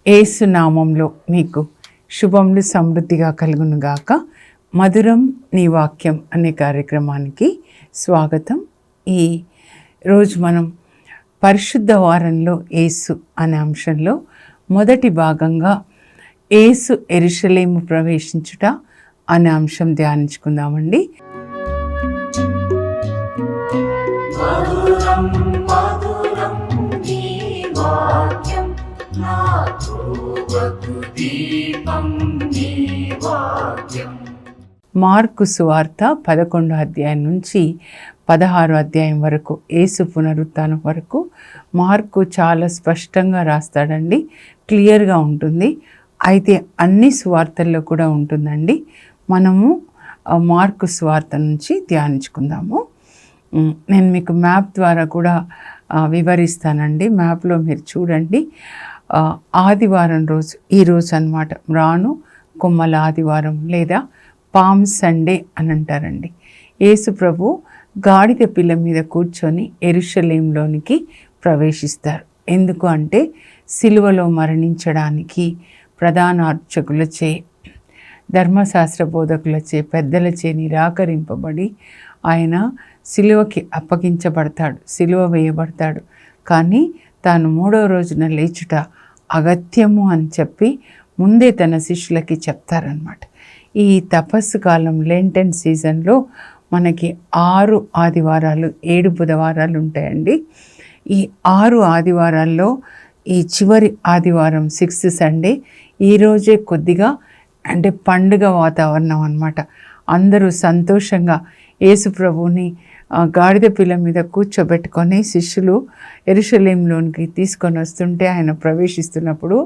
యేసు నామంలో మీకు శుభములు సమృద్ధిగా కలుగునుగాక. మధురం నీ వాక్యం అనే కార్యక్రమానికి స్వాగతం. ఈ రోజు మనం పరిశుద్ధ వారంలో యేసు అనే అంశంలో మొదటి భాగంగా యేసు యెరూషలేము ప్రవేశించుట అనే అంశం ధ్యానించుకుందామండి. మార్కు సువార్త 11వ అధ్యాయం నుంచి 16వ అధ్యాయం వరకు, యేసు పునరుత్థానం వరకు మార్కు చాలా స్పష్టంగా రాస్తాడండి. క్లియర్గా ఉంటుంది. అయితే అన్ని సువార్తల్లో కూడా ఉంటుందండి. మనము మార్కు సువార్త నుంచి ధ్యానించుకుందాము. నేను మీకు మ్యాప్ ద్వారా కూడా వివరిస్తానండి. మ్యాప్లో మీరు చూడండి. ఆదివారం రోజు, ఈరోజు అన్నమాట, రాను కొమ్మల ఆదివారం లేదా పామ్ సండే అని అంటారండి. యేసు ప్రభు గాడిద పిల్ల మీద కూర్చొని యెరూషలేములోనికి ప్రవేశిస్తారు. ఎందుకు అంటే సిలువలో మరణించడానికి ప్రధాన అర్చకులచే, ధర్మశాస్త్ర బోధకులచే, పెద్దలచే నిరాకరింపబడి ఆయన సిలువకి అప్పగించబడతాడు, సిలువ వేయబడతాడు. కానీ తాను 3వ రోజున లేచుట అగత్యము అని చెప్పి ముందే తన శిష్యులకి చెప్తారనమాట. ఈ తపస్సు కాలం, లెంటెన్ సీజన్లో మనకి 6 ఆదివారాలు, 7 బుధవారాలు ఉంటాయండి. ఈ 6 ఆదివారాల్లో ఈ చివరి ఆదివారం 6th సండే, ఈరోజే కొద్దిగా అంటే పండుగ వాతావరణం అన్నమాట. అందరూ సంతోషంగా యేసు ప్రభువుని గాడిద పిల్ల మీద కూర్చోబెట్టుకొని శిష్యులు యెరూషలేములోనికి తీసుకొని వస్తుంటే, ఆయన ప్రవేశిస్తున్నప్పుడు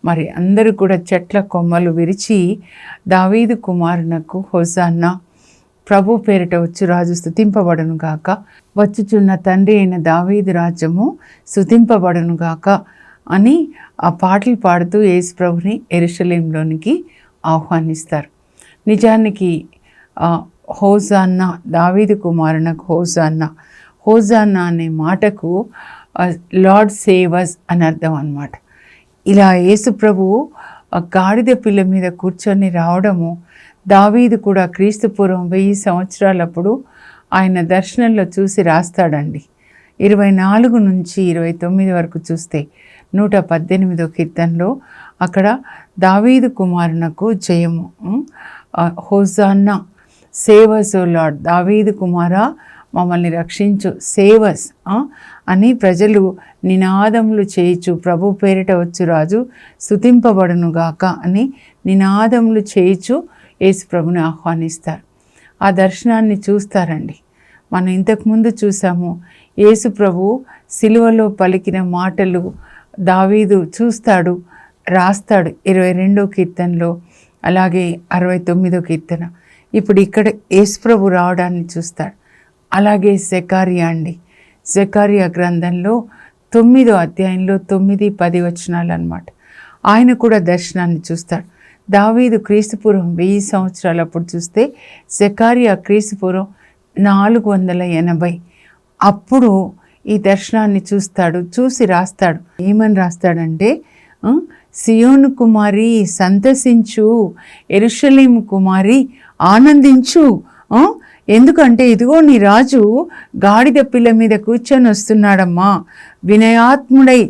మరి అందరూ కూడా చెట్ల కొమ్మలు విరిచి, దావీదు కుమారునకు హోసాన్నా, ప్రభు పేరిట వచ్చు రాజు స్తుతింపబడును గాక, వచ్చుచున్న తండ్రి అయిన దావీదు రాజ్యము స్తుతింపబడును గాక అని ఆ పాటలు పాడుతూ యేసు ప్రభుని యెరూషలేములోనికి ఆహ్వానిస్తారు. నిజానికి హోసాన్నా, దావీదు కుమారునకు హోసాన్నా, హోసాన్నా అనే మాటకు లార్డ్ సేవస్ అని అర్థం అన్నమాట. ఇలా యేసు ప్రభువు గాడిద పిల్ల మీద కూర్చొని రావడము, దావీదు కూడా క్రీస్తుపూర్వం 1000 సంవత్సరాలప్పుడు ఆయన దర్శనంలో చూసి రాస్తాడండి. 24 నుంచి 29 వరకు చూస్తే 118వ కీర్తనలో అక్కడ దావీదు కుమారునకు జయము, హోసాన్నా, సేవస్ ఓ లార్డ్, దావీదు కుమారా మమ్మల్ని రక్షించు, సేవస్ అని ప్రజలు నినాదములు చేయుచు, ప్రభు పేరిట వచ్చు రాజు స్తుతింపబడునుగాక అని నినాదములు చేయుచు యేసు ప్రభుని ఆహ్వానిస్తారు. ఆ దర్శనాన్ని చూస్తారండి. మనం ఇంతకుముందు చూసాము. యేసు ప్రభు సిలువలో పలికిన మాటలు దావీదు చూస్తాడు, రాస్తాడు 22వ కీర్తనలో, అలాగే 69వ కీర్తన. ఇప్పుడు ఇక్కడ యేసు ప్రభు రావడాన్ని చూస్తాడు. అలాగే జకర్యా అండి, జకర్యా గ్రంథంలో 9వ అధ్యాయంలో 9, 10 వచనాలు అన్నమాట. ఆయన కూడా దర్శనాన్ని చూస్తాడు. దావీదు క్రీస్తుపూర్వం 1000 సంవత్సరాలప్పుడు చూస్తే, జకర్యా క్రీస్తుపూర్వం 480 అప్పుడు ఈ దర్శనాన్ని చూస్తాడు. చూసి రాస్తాడు. ఏమని రాస్తాడంటే, సియోను కుమారి సంతసించు, యెరూషలేము కుమారి ఆనందించు, ఎందుకంటే ఇదిగో నీ రాజు గాడిద పిల్ల మీద కూర్చొని వస్తున్నాడమ్మా, వినయాత్ముడై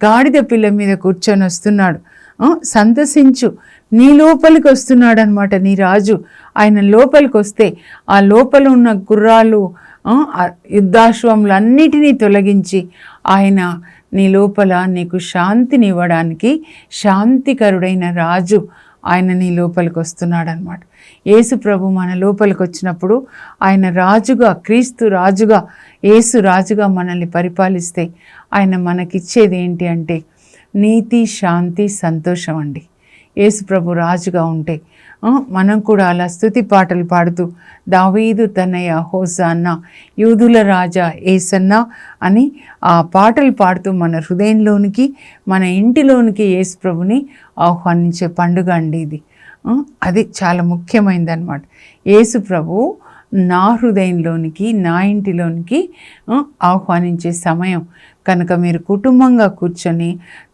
గాడిద పిల్ల మీద కూర్చొని వస్తున్నాడు, సంతసించు, నీ లోపలికి వస్తున్నాడు అనమాట నీ రాజు. ఆయన లోపలికి వస్తే ఆ లోపల ఉన్న గుర్రాలు, యుద్ధాశ్వములు అన్నిటినీ తొలగించి ఆయన నీ లోపల నీకు శాంతిని ఇవ్వడానికి శాంతికరుడైన రాజు ఆయన నీ లోపలికి వస్తున్నాడు అనమాట. యేసు ప్రభు మన లోపలికి వచ్చినప్పుడు ఆయన రాజుగా, క్రీస్తు రాజుగా, యేసు రాజుగా మనల్ని పరిపాలిస్తే ఆయన మనకిచ్చేది ఏంటి అంటే నీతి, శాంతి, సంతోషం అండి. యేసు ప్రభు రాజుగా ఉంటే మనం కూడా అలా స్తుతి పాటలు పాడుతూ దావీదు తనయ హోసాన్నా, యూదుల రాజా యేసన్నా అని ఆ పాటలు పాడుతూ మన హృదయంలోనికి, మన ఇంటిలోనికి యేసు ప్రభుని ఆహ్వానించే పండుగ అండి ఇది. అది చాలా ముఖ్యమైనది అన్నమాట. యేసు ప్రభు నా హృదయంలోనికి, నా ఇంటిలోనికి ఆహ్వానించే సమయం. కనుక మీరు కుటుంబంగా కూర్చొని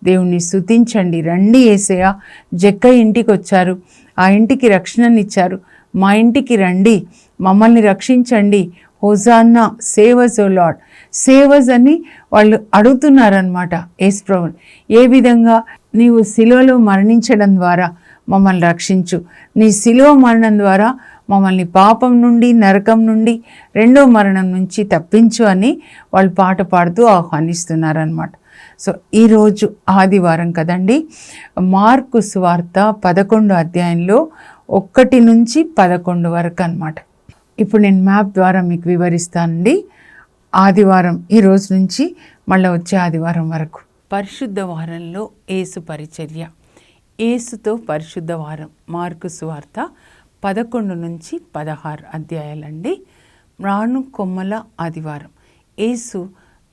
దేవుణ్ణి స్తుతించండి. రండి యేసయ్య, జక్క ఇంటికి వచ్చారు, ఆ ఇంటికి రక్షణనిచ్చారు, మా ఇంటికి రండి, మమ్మల్ని రక్షించండి, హోజాన్నా, సేవస్ ఓ లార్డ్, సేవస్ అని వాళ్ళు అడుగుతున్నారనమాట యేసుప్రభుని. ఏ విధంగా? నీవు శిలువలో మరణించడం ద్వారా మమ్మల్ని రక్షించు, నీ శిలువ మరణం ద్వారా మమ్మల్ని పాపం నుండి, నరకం నుండి, రెండో మరణం నుంచి తప్పించు అని వాళ్ళు పాట పాడుతూ ఆహ్వానిస్తున్నారనమాట. సో ఈరోజు ఆదివారం కదండి. మార్కు సువార్త 11 అధ్యాయంలో 1 నుంచి 11 వరకు అనమాట. ఇప్పుడు నేను మ్యాప్ ద్వారా మీకు వివరిస్తానండి. ఆదివారం ఈ రోజు నుంచి మళ్ళీ వచ్చే ఆదివారం వరకు పరిశుద్ధ వారంలో యేసు పరిచర్య, యేసుతో పరిశుద్ధ వారం, మార్కు సువార్త 11 నుంచి 16 అధ్యాయాలండి. రాను కొమ్మల ఆదివారం, యేసు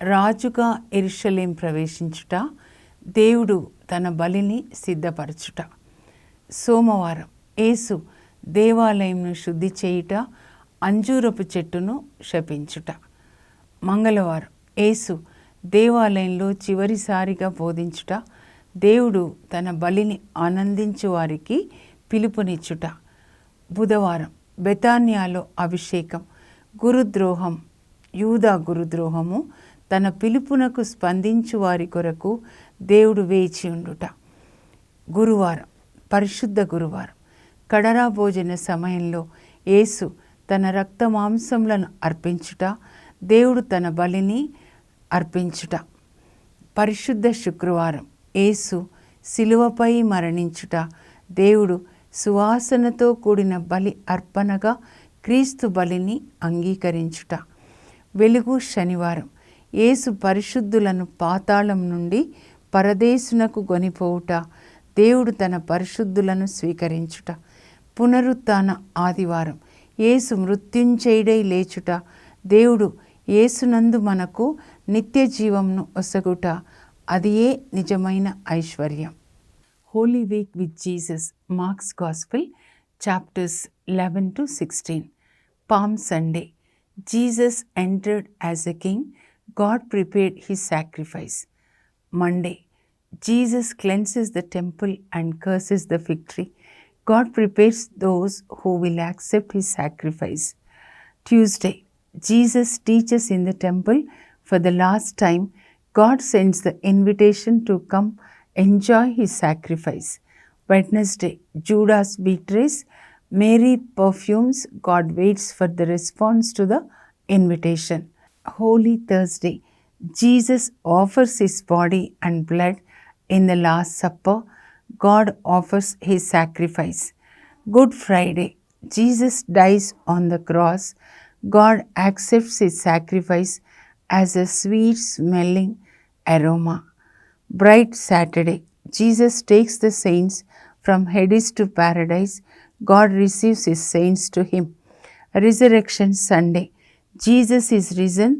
రాజుగా యెరూషలేం ప్రవేశించుట, దేవుడు తన బలిని సిద్ధపరచుట. సోమవారం, యేసు దేవాలయంను శుద్ధి చేయుట, అంజూరపు చెట్టును శపించుట. మంగళవారం, యేసు దేవాలయంలో చివరిసారిగా బోధించుట, దేవుడు తన బలిని ఆనందించు వారికి పిలుపునిచ్చుట. బుధవారం, బెతాన్యాలో అభిషేకం, గురుద్రోహం, యూదా గురుద్రోహము, తన పిలుపునకు స్పందించు వారి కొరకు దేవుడు వేచి ఉండుట. గురువారం, పరిశుద్ధ గురువారం, కడరా భోజన సమయంలో యేసు తన రక్త మాంసములను అర్పించుట, దేవుడు తన బలిని అర్పించుట. పరిశుద్ధ శుక్రవారం, యేసు శిలువపై మరణించుట, దేవుడు సువాసనతో కూడిన బలి అర్పణగా క్రీస్తు బలిని అంగీకరించుట. వెలుగు శనివారం, యేసు పరిశుద్ధులను పాతాళం నుండి పరదేశునకు గొనిపోవుట, దేవుడు తన పరిశుద్ధులను స్వీకరించుట. పునరుత్థాన ఆదివారం, యేసు మృత్యుంజయుడై లేచుట, దేవుడు యేసునందు మనకు నిత్య జీవంను ఒసగుట, అదియే నిజమైన ఐశ్వర్యం. Holy Week with Jesus, Mark's Gospel chapters 11 to 16. Palm Sunday, Jesus entered as a king, God prepared his sacrifice. Monday, Jesus cleanses the temple and curses the fig tree, God prepares those who will accept his sacrifice. Tuesday, Jesus teaches in the temple for the last time. God sends the invitation to come enjoy his sacrifice. Wednesday, Judas betrays, Mary perfumes, God waits for the response to the invitation. Holy Thursday, Jesus offers his body and blood in the Last Supper. God offers his sacrifice. Good Friday, Jesus dies on the cross. God accepts his sacrifice as a sweet smelling aroma. Bright Saturday, Jesus takes the saints from Hades to paradise. God receives his saints to him. Resurrection Sunday, Jesus is risen.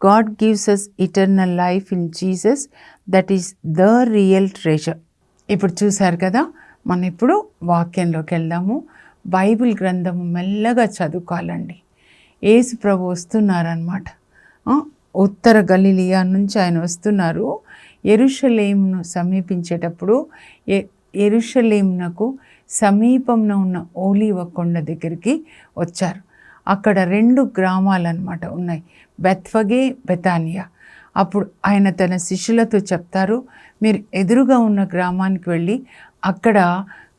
God gives us eternal life in Jesus. That is the real treasure. ఇప్పుడు చూశారు కదా, మనం ఇప్పుడు వాక్యంలోకి వెళ్దాము. Bible గ్రంథము మెల్లగా చదువుకోవాలండి. యేసు ప్రభు వస్తున్నారనమాట. ఉత్తర గలిలియా నుంచి ఆయన వస్తున్నారు. యెరూషలేమును సమీపించేటప్పుడు యెరూషలేమునకు సమీపంలో ఉన్న ఓలీవ కొండ దగ్గరికి వచ్చారు. అక్కడ 2 గ్రామాలన్నమాట ఉన్నాయి, బెత్ఫగే, బెతానియా. అప్పుడు ఆయన తన శిష్యులతో చెప్తారు, మీరు ఎదురుగా ఉన్న గ్రామానికి వెళ్ళి అక్కడ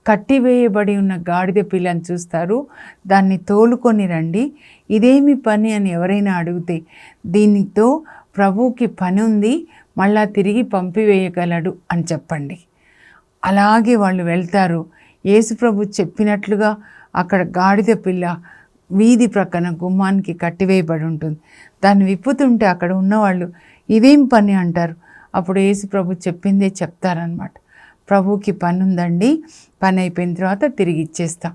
కట్టివేయబడి ఉన్న గాడిద పిల్లని చూస్తారు, దాన్ని తోలుకొని రండి. ఇదేమి పని అని ఎవరైనా అడిగితే దీనితో ప్రభువుకి పని ఉంది, మళ్ళా తిరిగి పంపివేయగలడు అని చెప్పండి. అలాగే వాళ్ళు వెళ్తారు. యేసుప్రభు చెప్పినట్లుగా అక్కడ గాడిద పిల్ల వీధి ప్రక్కన గుమ్మానికి కట్టివేయబడి ఉంటుంది. దాన్ని విప్పుతుంటే అక్కడ ఉన్నవాళ్ళు ఇదేం పని అంటారు. అప్పుడు యేసుప్రభు చెప్పిందే చెప్తారనమాట. ప్రభువుకి పని ఉందండి, పని అయిపోయిన తర్వాత తిరిగి ఇచ్చేస్తాం.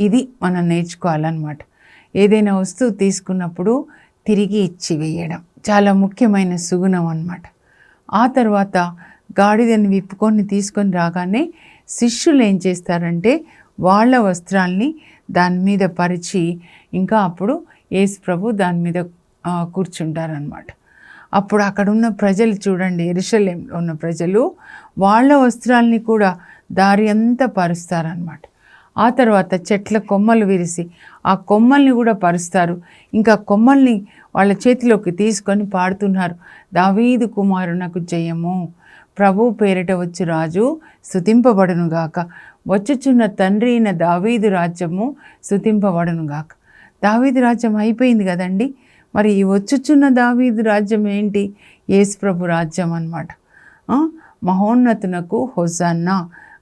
ఇది మనం నేర్చుకోవాలన్నమాట. ఏదైనా వస్తువు తీసుకున్నప్పుడు తిరిగి ఇచ్చి వేయడం చాలా ముఖ్యమైన సుగుణం అన్నమాట. ఆ తర్వాత గాడిదని విప్పుకొని తీసుకొని రాగానే శిష్యులు ఏం చేస్తారంటే వాళ్ళ వస్త్రాల్ని దాని మీద పరిచి ఇంకా అప్పుడు యేసు ప్రభు దాని మీద కూర్చుంటారనమాట. అప్పుడు అక్కడున్న ప్రజలు చూడండి, యెరూషలేములో ఉన్న ప్రజలు వాళ్ళ వస్త్రాల్ని కూడా దారి అంతా పరుస్తారనమాట. ఆ తర్వాత చెట్ల కొమ్మలు విరిసి ఆ కొమ్మల్ని కూడా పరుస్తారు. ఇంకా కొమ్మల్ని వాళ్ళ చేతిలోకి తీసుకొని పాడుతున్నారు, దావీదు కుమారునకు జయము, ప్రభు పేరిట వచ్చు రాజు స్తుతింపబడునుగాక, వచ్చుచున్న తండ్రి అయిన దావీదు రాజ్యము స్తుతింపబడునుగాక. దావీదు రాజ్యం అయిపోయింది కదండి. మరి ఈ వచ్చుచున్న దావీదు రాజ్యం ఏంటి? యేసు ప్రభు రాజ్యం అన్నమాట. మహోన్నతునకు హోసన్నా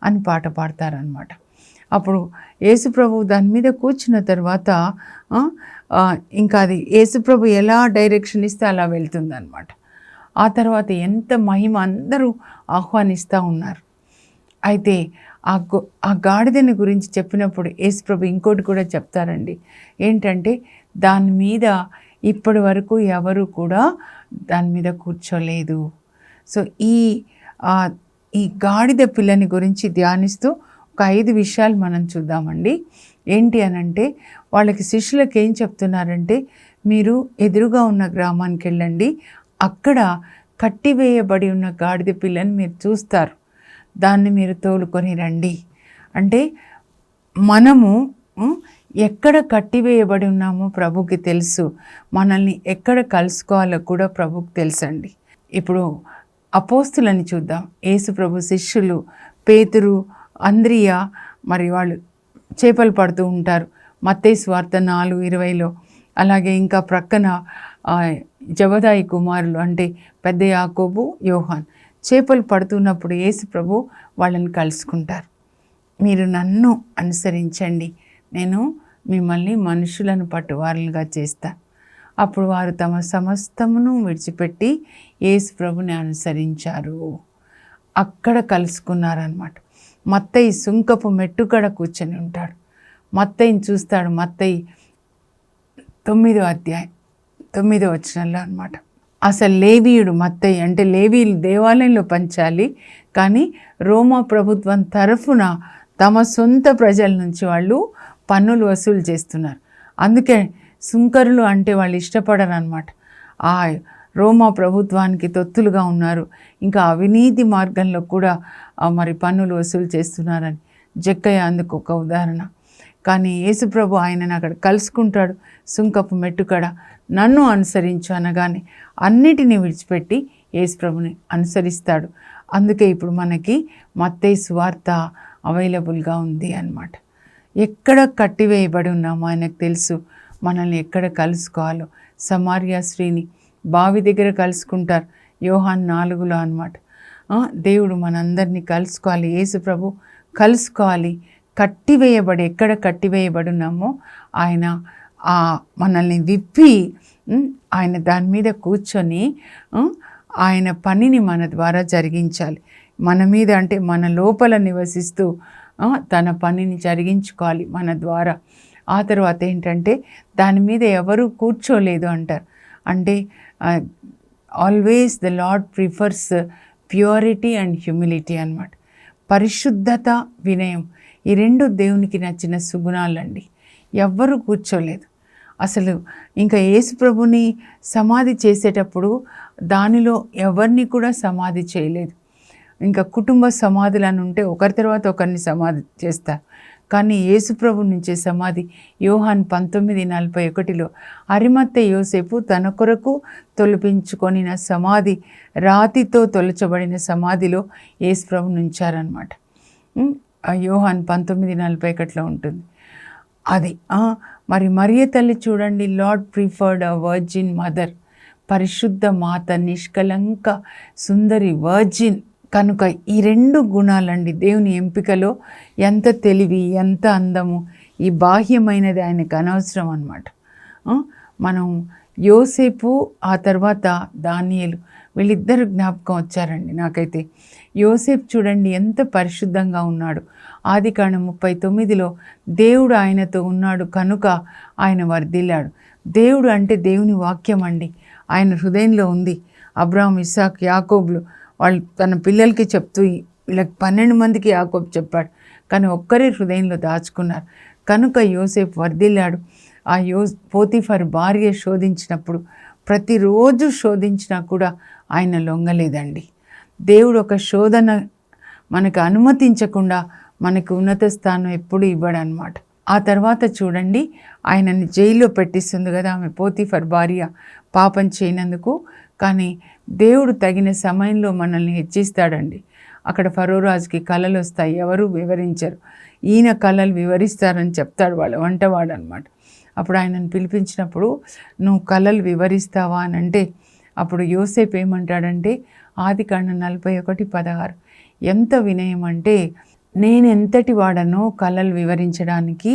అని పాట పాడతారనమాట. అప్పుడు యేసు ప్రభు దాని మీద కూర్చున్న తర్వాత ఇంకా అది యేసు ప్రభు ఎలా డైరెక్షన్ ఇస్తే అలా వెళ్తుందన్నమాట. ఆ తర్వాత ఎంత మహిమ అందరూ ఆహ్వానిస్తూ ఉన్నారు. అయితే ఆ గాడిదని గురించి చెప్పినప్పుడు యేసు ప్రభు ఇంకోటి కూడా చెప్తారండి. ఏంటంటే దాని మీద ఇప్పటి వరకు ఎవరు కూడా దాని మీద కూర్చోలేదు. సో ఈ గాడిద పిల్లని గురించి ధ్యానిస్తూ ఒక 5 విషయాలు మనం చూద్దామండి. ఏంటి అనంటే వాళ్ళకి శిష్యులకు ఏం చెప్తున్నారంటే, మీరు ఎదురుగా ఉన్న గ్రామానికి వెళ్ళండి, అక్కడ కట్టివేయబడి ఉన్న గాడిద పిల్లని మీరు చూస్తారు, దాన్ని మీరు తోలుకొని రండి. అంటే మనము ఎక్కడ కట్టివేయబడి ఉన్నామో ప్రభుకి తెలుసు, మనల్ని ఎక్కడ కలుసుకోవాలో కూడా ప్రభుకి తెలుసండి. ఇప్పుడు అపోస్తులని చూద్దాం. యేసు ప్రభు శిష్యులు పేతురు, అంద్రియా, మరి వాళ్ళు చేపలు పడుతూ ఉంటారు. మత్తయి సువార్త 4:20లో. అలాగే ఇంకా ప్రక్కన జబదాయి కుమారులు అంటే పెద్ద యాకోబు, యోహాన్ చేపలు పడుతున్నప్పుడు యేసు ప్రభు వాళ్ళని కలుసుకుంటారు. మీరు నన్ను అనుసరించండి, నేను మిమ్మల్ని మనుషులను పట్టువారులుగా చేస్తాను. అప్పుడు వారు తమ సమస్తమును విడిచిపెట్టి యేసు ప్రభుని అనుసరించారు. అక్కడ కలుసుకున్నారనమాట. మత్తయి సుంకపు మెట్టుకడ కూర్చొని ఉంటాడు. మత్తయిని చూస్తాడు. మత్తయి 9వ అధ్యాయం 9వ వచనంలో అనమాట. అసలు లేవీయుడు మత్తయి అంటే లేవీయులు దేవాలయంలో పంచాలి, కానీ రోమా ప్రభుత్వం తరఫున తమ సొంత ప్రజల నుంచి వాళ్ళు పన్నులు వసూలు చేస్తున్నారు. అందుకే సుంకరులు అంటే వాళ్ళు ఇష్టపడరు అనమాట. ఆ రోమా ప్రభుత్వానికి తొత్తులుగా ఉన్నారు, ఇంకా అవినీతి మార్గంలో కూడా మరి పన్నులు వసూలు చేస్తున్నారని జక్కయ్య అందుకు ఒక ఉదాహరణ. కానీ యేసుప్రభు ఆయనను అక్కడ కలుసుకుంటాడు సుంకపు మెట్టుకడ. నన్ను అనుసరించు అనగానే అన్నిటినీ విడిచిపెట్టి యేసుప్రభుని అనుసరిస్తాడు. అందుకే ఇప్పుడు మనకి మత్తయి సువార్త అవైలబుల్గా ఉంది అన్నమాట. ఎక్కడ కట్టివేయబడి ఉన్నామో ఆయనకు తెలుసు, మనల్ని ఎక్కడ కలుసుకోవాలో. సమార్య స్త్రీని బావి దగ్గర కలుసుకుంటారు, యోహాన్ 4లో అన్నమాట. దేవుడు మనందరినీ కలుసుకోవాలి, యేసు ప్రభు కలుసుకోవాలి. ఎక్కడ కట్టివేయబడి ఉన్నామో ఆయన మనల్ని విప్పి ఆయన దాని మీద కూర్చొని ఆయన పనిని మన ద్వారా జరిగించాలి. మన మీద అంటే మన లోపల నివసిస్తూ తన పనిని జరిగించుకోవాలి మన ద్వారా. ఆ తర్వాత ఏంటంటే దాని మీద ఎవరు కూర్చోలేదు అంటారు. అంటే always the lord prefers purity and humility అన్నమాట. పరిశుద్ధత, వినయం, ఈ 2 దేవునికి నచ్చిన సుగుణాలండి. ఎవ్వరూ కూర్చోలేదు అసలు. ఇంకా యేసు ప్రభుని సమాధి చేసేటప్పుడు దానిలో ఎవరిని కూడా సమాధి చేయలేదు. ఇంకా కుటుంబ సమాధులు అని ఉంటే ఒకరి తర్వాత ఒకరిని సమాధి చేస్తారు, కానీ యేసు ప్రభు నుంచే సమాధి. యోహాన్ 19:41లో అరిమత్తయి యోసేపు తన కొరకు తొలిపించుకొనిన సమాధి, రాతితో తొలచబడిన సమాధిలో యేసు ప్రభు నుంచారనమాట. యోహాన్ 19:41లో ఉంటుంది అది. మరి మరియ తల్లి చూడండి, లార్డ్ ప్రిఫర్డ్ అ వర్జిన్ మదర్, పరిశుద్ధ మాత, నిష్కలంక సుందరి వర్జిన్. కనుక ఈ 2 గుణాలండి దేవుని ఎంపికలో. ఎంత తెలివి, ఎంత అందము, ఈ బాహ్యమైనది ఆయనకు అనవసరం అన్నమాట. మనం యోసేపు, ఆ తర్వాత దానియేలు, వీళ్ళిద్దరు జ్ఞాపకం వచ్చారండి నాకైతే. యోసేపు చూడండి ఎంత పరిశుద్ధంగా ఉన్నాడు. ఆదికాండం 39లో దేవుడు ఆయనతో ఉన్నాడు కనుక ఆయన వర్ధిల్లాడు. దేవుడు అంటే దేవుని వాక్యం అండి, ఆయన హృదయంలో ఉంది. అబ్రాహాం, ఇస్సాక్, యాకోబులు వాళ్ళు తన పిల్లలకి చెప్తూ వీళ్ళకి 12 మందికి యాకోబు చెప్పాడు, కానీ ఒక్కరే హృదయంలో దాచుకున్నారు కనుక యోసేపు వర్ధిల్లాడు. పోతీఫర్ భార్య శోధించినప్పుడు ప్రతిరోజు శోధించినా కూడా ఆయన లొంగలేదండి. దేవుడు ఒక శోధన మనకు అనుమతించకుండా మనకు ఉన్నత స్థానం ఎప్పుడు ఇవ్వడనమాట. ఆ తర్వాత చూడండి, ఆయనని జైల్లో పెట్టిస్తుంది కదా ఆమె, పోతీఫర్ భార్య పాపం చేయనందుకు. కానీ దేవుడు తగిన సమయంలో మనల్ని హెచ్చిస్తాడండి. అక్కడ ఫరో రాజుకి కళలు వస్తాయి, ఎవరు వివరించరు, ఈయన కళలు వివరిస్తారని చెప్తాడు వాళ్ళ వంటవాడు అనమాట. అప్పుడు ఆయనను పిలిపించినప్పుడు నువ్వు కళలు వివరిస్తావా అని అంటే, అప్పుడు యోసేపు ఏమంటాడంటే, ఆదికాండం 41:16, ఎంత వినయం అంటే, నేను ఎంతటి వాడనో కళలు వివరించడానికి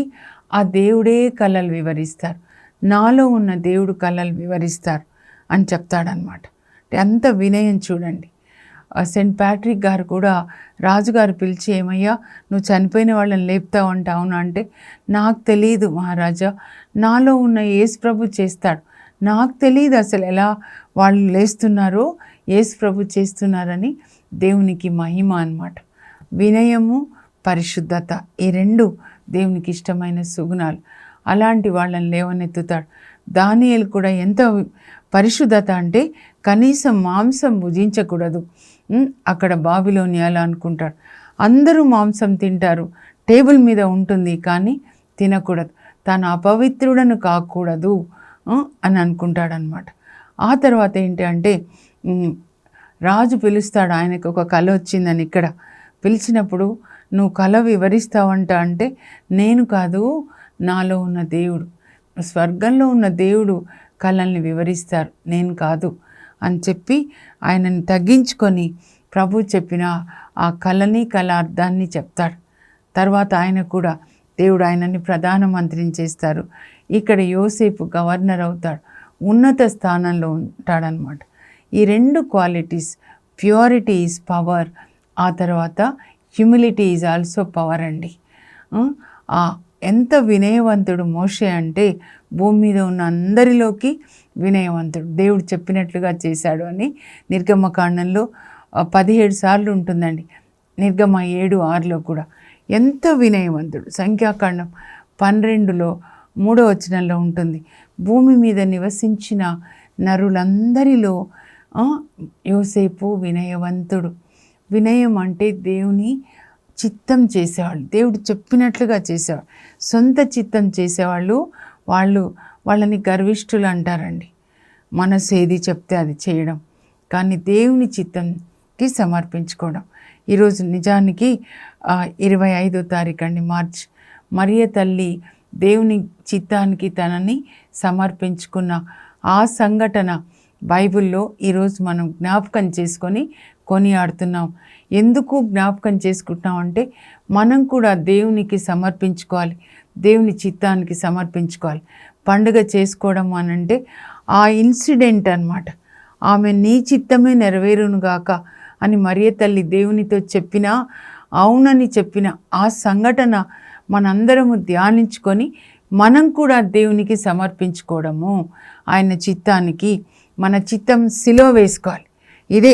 ఆ దేవుడే కళలు వివరిస్తారు, నాలో ఉన్న దేవుడు కళలు వివరిస్తారు అని చెప్తాడనమాట. అంత వినయం చూడండి. సెయింట్ ప్యాట్రిక్ గారు కూడా రాజుగారు పిలిచి, ఏమయ్యా నువ్వు చనిపోయిన వాళ్ళని లేపుతావు అంటే, అవునా అంటే, నాకు తెలియదు మహారాజా, నాలో ఉన్న యేసు ప్రభు చేస్తాడు, నాకు తెలియదు అసలు ఎలా వాళ్ళు లేస్తున్నారో, యేసు ప్రభు చేస్తున్నారని. దేవునికి మహిమ అన్నమాట. వినయము, పరిశుద్ధత, ఈ రెండు దేవునికి ఇష్టమైన సుగుణాలు. అలాంటి వాళ్ళని లేవనెత్తుతాడు. దానియేలు కూడా ఎంత పరిశుద్ధత అంటే, కనీసం మాంసం భుజించకూడదు. అక్కడ బాబిలోనియాలో అనుకుంటాడు, అందరూ మాంసం తింటారు, టేబుల్ మీద ఉంటుంది కానీ తినకూడదు, తాను అపవిత్రుడను కాకూడదు అని అనుకుంటాడనమాట. ఆ తర్వాత ఏంటి అంటే, రాజు పిలుస్తాడు, ఆయనకు ఒక కళ వచ్చిందని. ఇక్కడ పిలిచినప్పుడు నువ్వు కళ వివరిస్తావంట అంటే, నేను కాదు, నాలో ఉన్న దేవుడు, స్వర్గంలో ఉన్న దేవుడు కళల్ని వివరిస్తారు, నేను కాదు అని చెప్పి ఆయనని తగ్గించుకొని ప్రభు చెప్పిన ఆ కళని, కళ అర్థాన్ని చెప్తాడు. తర్వాత ఆయన కూడా దేవుడు ఆయనని ప్రధానమంత్రిని చేస్తారు. ఇక్కడ యోసేపు గవర్నర్ అవుతాడు, ఉన్నత స్థానంలో ఉంటాడనమాట. ఈ రెండు క్వాలిటీస్, ప్యూరిటీ ఈజ్ పవర్, ఆ తర్వాత హ్యూమిలిటీ ఈజ్ ఆల్సో పవర్ అండి. ఎంత వినయవంతుడు మోషే అంటే, భూమి మీద ఉన్న అందరిలోకి వినయవంతుడు, దేవుడు చెప్పినట్లుగా చేశాడు అని నిర్గమకాండంలో 17 సార్లు ఉంటుందండి. నిర్గమ 7:6లో కూడా ఎంత వినయవంతుడు. సంఖ్యాకాండం 12లో 3వ వచనంలో ఉంటుంది, భూమి మీద నివసించిన నరులందరిలో యోసేపు వినయవంతుడు. వినయం అంటే దేవుని చిత్తం చేసేవాళ్ళు, దేవుడు చెప్పినట్లుగా చేసేవాళ్ళు, సొంత చిత్తం చేసేవాళ్ళు. వాళ్ళని గర్విష్ఠులు అంటారండి. మనసు ఏది చెప్తే అది చేయడం, కానీ దేవుని చిత్తంకి సమర్పించుకోవడం. ఈరోజు నిజానికి 25వ తారీఖు అండి, మార్చ్, మరియ తల్లి దేవుని చిత్తానికి తనని సమర్పించుకున్న ఆ సంఘటన బైబిల్లో ఈరోజు మనం జ్ఞాపకం చేసుకొని కొనియాడుతున్నాం. ఎందుకు జ్ఞాపకం చేసుకుంటున్నాం అంటే, మనం కూడా దేవునికి సమర్పించుకోవాలి, దేవుని చిత్తానికి సమర్పించుకోవాలి. పండుగ చేసుకోవడం అని అంటే ఆ ఇన్సిడెంట్ అన్నమాట. ఆమె నీ చిత్తమే నెరవేరును గాక అని మరియ తల్లి దేవునితో చెప్పిన, అవునని చెప్పిన ఆ సంఘటన మనందరము ధ్యానించుకొని మనం కూడా దేవునికి సమర్పించుకోవడము, ఆయన చిత్తానికి మన చిత్తం సిలువ వేసుకోవాలి. ఇదే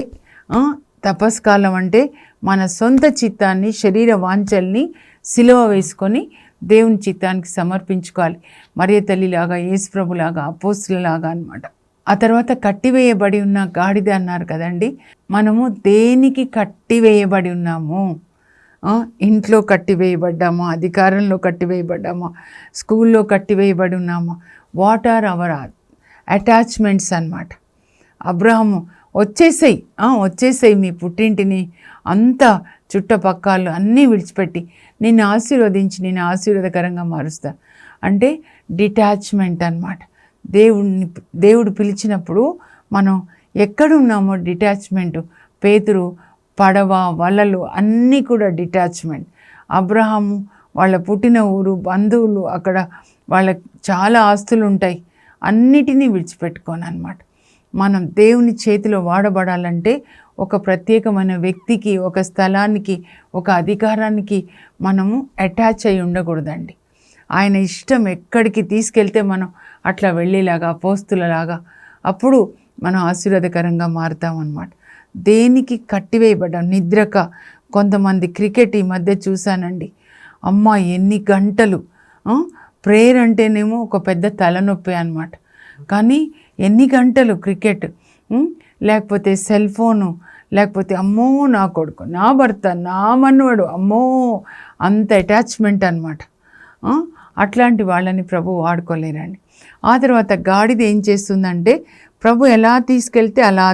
తపస్కాలం అంటే, మన సొంత చిత్తాన్ని, శరీర వాంఛల్ని సిలువ వేసుకొని దేవుని చిత్తానికి సమర్పించుకోవాలి. మరియ తల్లిలాగా, యేసు ప్రభులాగా, అపోస్తులలాగా అన్నమాట. ఆ తర్వాత కట్టివేయబడి ఉన్న గాడిద అన్నారు కదండి. మనము దేనికి కట్టివేయబడి ఉన్నాము? ఇంట్లో కట్టివేయబడ్డామా, అధికారంలో కట్టివేయబడ్డామా, స్కూల్లో కట్టివేయబడి ఉన్నామా? వాట్ ఆర్ అవర్ అటాచ్మెంట్స్ అన్నమాట. అబ్రహాము వచ్చేసాయి మీ పుట్టింటిని అంతా, చుట్టపక్కలు అన్నీ విడిచిపెట్టి నిన్ను ఆశీర్వదించి నేను ఆశీర్వాదకరంగా మారుస్తా అంటే డిటాచ్మెంట్ అన్నమాట. దేవుడు పిలిచినప్పుడు మనం ఎక్కడున్నామో డిటాచ్మెంట్. పేతురు పడవ, వలలు అన్నీ కూడా డిటాచ్మెంట్. అబ్రహాము వాళ్ళ పుట్టిన ఊరు, బంధువులు, అక్కడ వాళ్ళకి చాలా ఆస్తులు ఉంటాయి, అన్నిటినీ విడిచిపెట్టుకోను అన్నమాట. మనం దేవుని చేతిలో వాడబడాలంటే ఒక ప్రత్యేకమైన వ్యక్తికి, ఒక స్థలానికి, ఒక అధికారానికి మనము అటాచ్ అయి ఉండకూడదండి. ఆయన ఇష్టం ఎక్కడికి తీసుకెళ్తే మనం అట్లా వెళ్ళేలాగా, అపోస్తులలాగా, అప్పుడు మనం ఆశీర్వాదకరంగా మారుతామన్నమాట. దేనికి కట్టివేయబడ్డాం? నిద్రక. కొంతమంది క్రికెట్ ఈ మధ్య చూశానండి, అమ్మ ఎన్ని గంటలు. ప్రేయర్ అంటేనేమో ఒక పెద్ద తలనొప్పి అన్నమాట. కానీ ఎన్ని గంటలు క్రికెట్, లేకపోతే సెల్ ఫోను, లేకపోతే అమ్మో నా కొడుకు, నా భర్త, నా మనవడు, అమ్మో అంత అటాచ్మెంట్ అనమాట. అట్లాంటి వాళ్ళని ప్రభు వాడుకోలేరండి. ఆ తర్వాత గాడిద ఏం చేస్తుందంటే ప్రభు ఎలా తీసుకెళ్తే అలా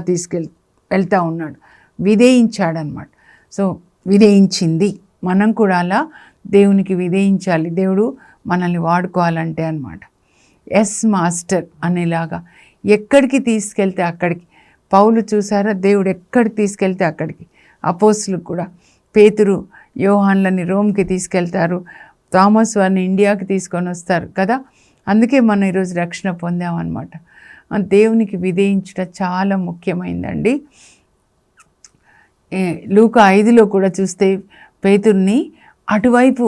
వెళ్తూ ఉన్నాడు, విధేయించాడనమాట. సో విధేయించింది. మనం కూడా అలా దేవునికి విధేయించాలి, దేవుడు మనల్ని వాడుకోవాలంటే అనమాట. ఎస్ మాస్టర్ అనేలాగా ఎక్కడికి తీసుకెళ్తే అక్కడికి. పౌలు చూసారా, దేవుడు ఎక్కడికి తీసుకెళ్తే అక్కడికి. అపోస్తులకు కూడా పేతురు యోహాన్లని రోమ్కి తీసుకెళ్తారు, థామస్ వారిని ఇండియాకి తీసుకొని వస్తారు కదా. అందుకే మనం ఈరోజు రక్షణ పొందామన్నమాట. దేవునికి విధేయించడం చాలా ముఖ్యమైందండి. లూకా 5లో కూడా చూస్తే పేతుర్ని అటువైపు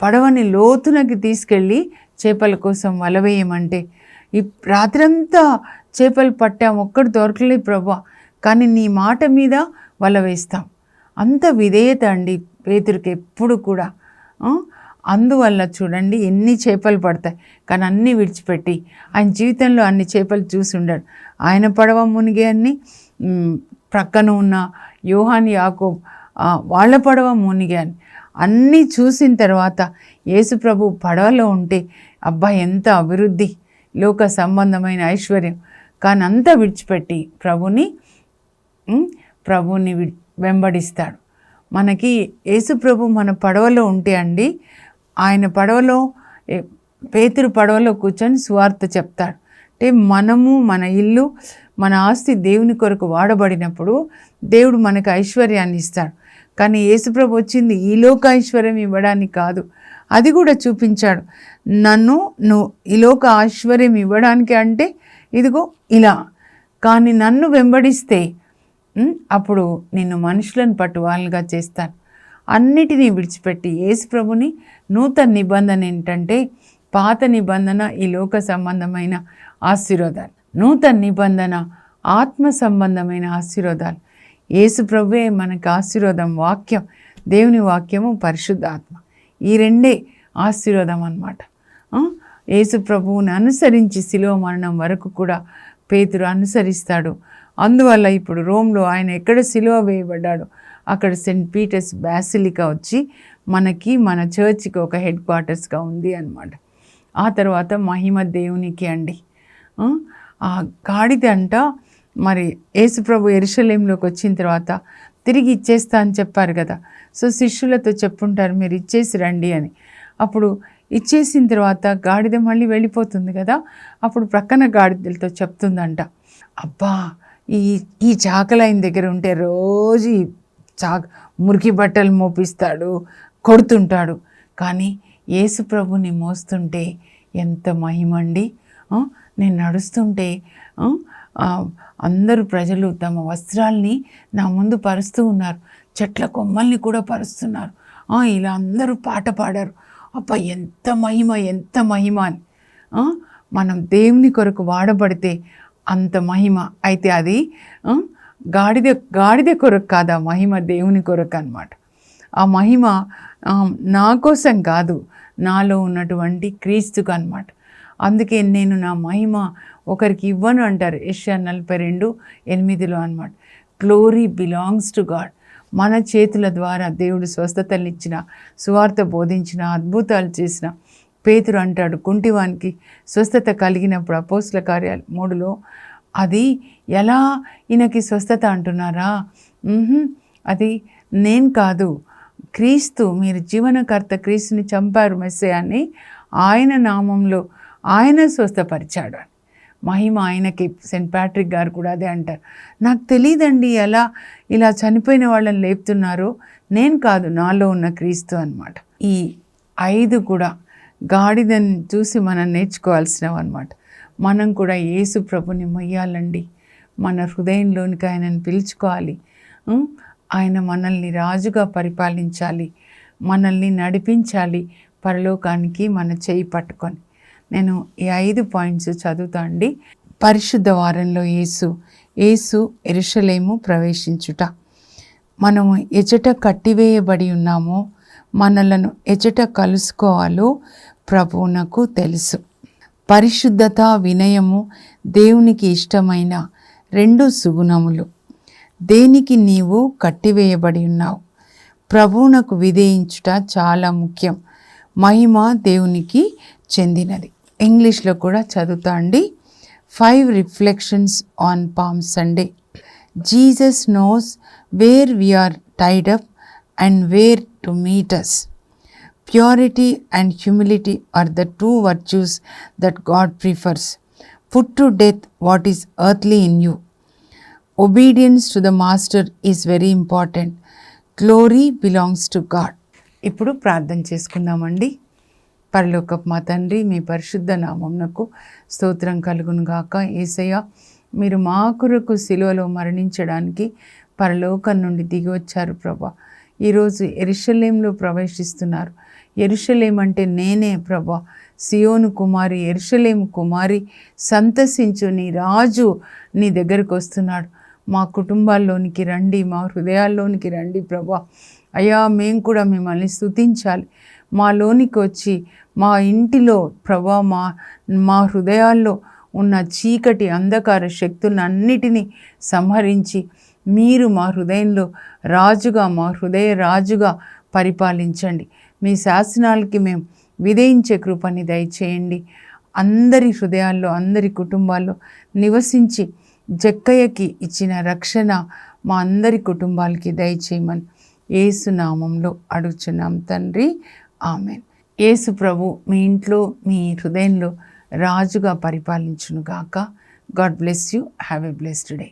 పడవని లోతునకి తీసుకెళ్ళి చేపల కోసం వల వేయమంటే, ఈ రాత్రంతా చేపలు పట్టాం, ఒక్కడు దొరకలేదు ప్రభా, కానీ నీ మాట మీద వల వేస్తాం. అంత విధేయత అండి పేతురికి ఎప్పుడు కూడా. అందువల్ల చూడండి ఎన్ని చేపలు పడతాయి, కానీ అన్నీ విడిచిపెట్టి ఆయన జీవితంలో అన్ని చేపలు చూసి ఉండాడు. ఆయన పడవ మునిగే అన్ని, ప్రక్కన ఉన్న యోహాన్ యాకోబ్ వాళ్ళ పడవ మునిగాని అన్నీ చూసిన తర్వాత యేసు ప్రభు పడవలో ఉంటే అబ్బా ఎంత అభివృద్ధి, లోక సంబంధమైన ఐశ్వర్యం, కానీ అంతా విడిచిపెట్టి ప్రభుని వెంబడిస్తాడు. మనకి యేసు ప్రభు మన పడవలో ఉంటే అండి, ఆయన పడవలో, పేతురు పడవలో కూర్చొని సువార్త చెప్తాడు. అంటే మనము, మన ఇల్లు, మన ఆస్తి దేవుని కొరకు వాడబడినప్పుడు దేవుడు మనకు ఐశ్వర్యాన్ని ఇస్తాడు. కానీ యేసుప్రభు వచ్చింది ఈ లోక ఐశ్వర్యం ఇవ్వడానికి కాదు, అది కూడా చూపించాడు. నువ్వు ఈ లోక ఐశ్వర్యం ఇవ్వడానికి అంటే ఇదిగో ఇలా, కానీ నన్ను వెంబడిస్తే అప్పుడు నిన్ను మనుషులను పట్టువాళ్ళుగా చేస్తాను. అన్నిటినీ విడిచిపెట్టి యేసుప్రభుని నూతన నిబంధన ఏంటంటే, పాత నిబంధన ఈ లోక సంబంధమైన ఆశీర్వాదాలు, నూతన నిబంధన ఆత్మ సంబంధమైన ఆశీర్వాదాలు. యేసుప్రభువే మనకు ఆశీర్వాదం. వాక్యం, దేవుని వాక్యము, పరిశుద్ధాత్మ, ఈ రెండే ఆశీర్వాదం అన్నమాట. యేసుప్రభువుని అనుసరించి శిలువ మరణం వరకు కూడా పేతురు అనుసరిస్తాడు. అందువల్ల ఇప్పుడు రోమ్లో ఆయన ఎక్కడ శిలువ వేయబడ్డాడో అక్కడ సెయింట్ పీటర్స్ బ్యాసిలికా వచ్చి మన చర్చికి ఒక హెడ్ క్వార్టర్స్గా ఉంది అన్నమాట. ఆ తర్వాత మహిమ దేవునికి అండి. ఆ గాడిద అంట మరి యేసుప్రభు యెరూషలేంలోకి వచ్చిన తర్వాత తిరిగి ఇచ్చేస్తా అని చెప్పారు కదా. సో శిష్యులతో చెప్పుంటారు, మీరు ఇచ్చేసి రండి అని. అప్పుడు ఇచ్చేసిన తర్వాత గాడిద మళ్ళీ వెళ్ళిపోతుంది కదా. అప్పుడు ప్రక్కన గాడిదలతో చెప్తుందంట, అబ్బా ఈ చాకలైన దగ్గర ఉంటే రోజు మురికి బట్టలు మోపిస్తాడు, కొడుతుంటాడు, కానీ యేసుప్రభుని మోస్తుంటే ఎంత మహిమండి. నేను నడుస్తుంటే అందరూ ప్రజలు తమ వస్త్రాల్ని నా ముందు పరుస్తూ ఉన్నారు, చెట్ల కొమ్మల్ని కూడా పరుస్తున్నారు, ఇలా అందరూ పాట పాడారు. అబ్బా ఎంత మహిమ, ఎంత మహిమ అని. మనం దేవుని కొరకు వాడబడితే అంత మహిమ. అయితే అది గాడిద కొరకు కాదు, ఆ మహిమ దేవుని కొరకు అన్నమాట. ఆ మహిమ నా కోసం కాదు, నాలో ఉన్నటువంటి క్రీస్తుకు అన్నమాట. అందుకే నేను నా మహిమ ఒకరికి ఇవ్వను అంటారు యెషయా 42:8 అన్నమాట. Glory belongs to God. మన చేతుల ద్వారా దేవుడు స్వస్థతనిచ్చిన, సువార్త బోధించిన, అద్భుతాలు చేసిన పేతురు అంటాడు, కుంటివానికి స్వస్థత కలిగినప్పుడు అపోస్తుల కార్యాలు 3లో, అది ఎలా ఈయనకి స్వస్థత అంటున్నారా? అది నేను కాదు, క్రీస్తు, మీరు జీవనకర్త క్రీస్తుని చంపారు, మెస్సయాన్ని, ఆయన నామంలో ఆయన స్వస్థపరిచాడు అని. మహిమ ఆయనకి. సెయింట్ ప్యాట్రిక్ గారు కూడా అదే అంటారు, నాకు తెలియదండి ఎలా ఇలా చనిపోయిన వాళ్ళని లేపుతున్నారో, నేను కాదు, నాలో ఉన్న క్రీస్తు అన్నమాట. ఈ 5 కూడా గాడిదని చూసి మనం నేర్చుకోవాల్సినవి అన్నమాట. మనం కూడా యేసు ప్రభుని మొయ్యాలండి, మన హృదయంలోనికి ఆయనను పిలుచుకోవాలి. ఆయన మనల్ని రాజుగా పరిపాలించాలి, మనల్ని నడిపించాలి పరలోకానికి మన చేయి పట్టుకొని. నేను ఈ 5 పాయింట్స్ చదువుతా అండి. పరిశుద్ధ వారంలో యేసు యెరూషలేము ప్రవేశించుట. మనము ఎచట కట్టివేయబడి ఉన్నామో, మనలను ఎచట కలుసుకోవాలో ప్రభువునకు తెలుసు. పరిశుద్ధత, వినయము దేవునికి ఇష్టమైన 2 సుగుణములు. దేనికి నీవు కట్టివేయబడి ఉన్నావు? ప్రభువునకు విధేయించుట చాలా ముఖ్యం. మహిమ దేవునికి చెందినది. ఇంగ్లీష్లో కూడా చదువుతా అండి. 5 reflections on palm Sunday. Jesus nose wear we are tied up and where to meet us. Purity and humility are the 2 virtues that God prefers. Put to death what is earthly in you. Obedience to the master is very important. Glory belongs to God. ఇప్పుడు ప్రార్థన చేసుకుందామండి. పరలోకపు మా తండ్రి, మీ పరిశుద్ధ నామమునకు స్తోత్రం కలుగును గాక. యేసయ్య, మీరు మా కొరకు సిలువలో మరణించడానికి పరలోకం నుండి దిగి వచ్చారు ప్రభా. ఈరోజు యెరూషలేములో ప్రవేశిస్తున్నారు. యెరూషలేం అంటే నేనే ప్రభా. సియోను కుమారి, యెరూషలేము కుమారి, సంతసించు, నీ రాజు నీ దగ్గరికి వస్తున్నాడు. మా కుటుంబాల్లోనికి రండి, మా హృదయాల్లోనికి రండి ప్రభా. అయ్యా, మేము కూడా మిమ్మల్ని స్తుతించాలి. మాలోనికి వచ్చి మా ఇంటిలో ప్రభా, మా హృదయాల్లో ఉన్న చీకటి అంధకార శక్తులన్నిటినీ సంహరించి మీరు మా హృదయంలో రాజుగా, మా హృదయ రాజుగా పరిపాలించండి. మీ శాసనాలకి మేము విధేయించే కృపని దయచేయండి. అందరి హృదయాల్లో, అందరి కుటుంబాల్లో నివసించి జక్కయ్యకి ఇచ్చిన రక్షణ మా అందరి కుటుంబాలకి దయచేయమని యేసు నామంలో అడుగుచున్నాం తండ్రి, ఆమెన్. యేసు ప్రభు మీ ఇంట్లో, మీ హృదయంలో రాజుగా పరిపాలించును గాక. God bless you. Have a blessed day.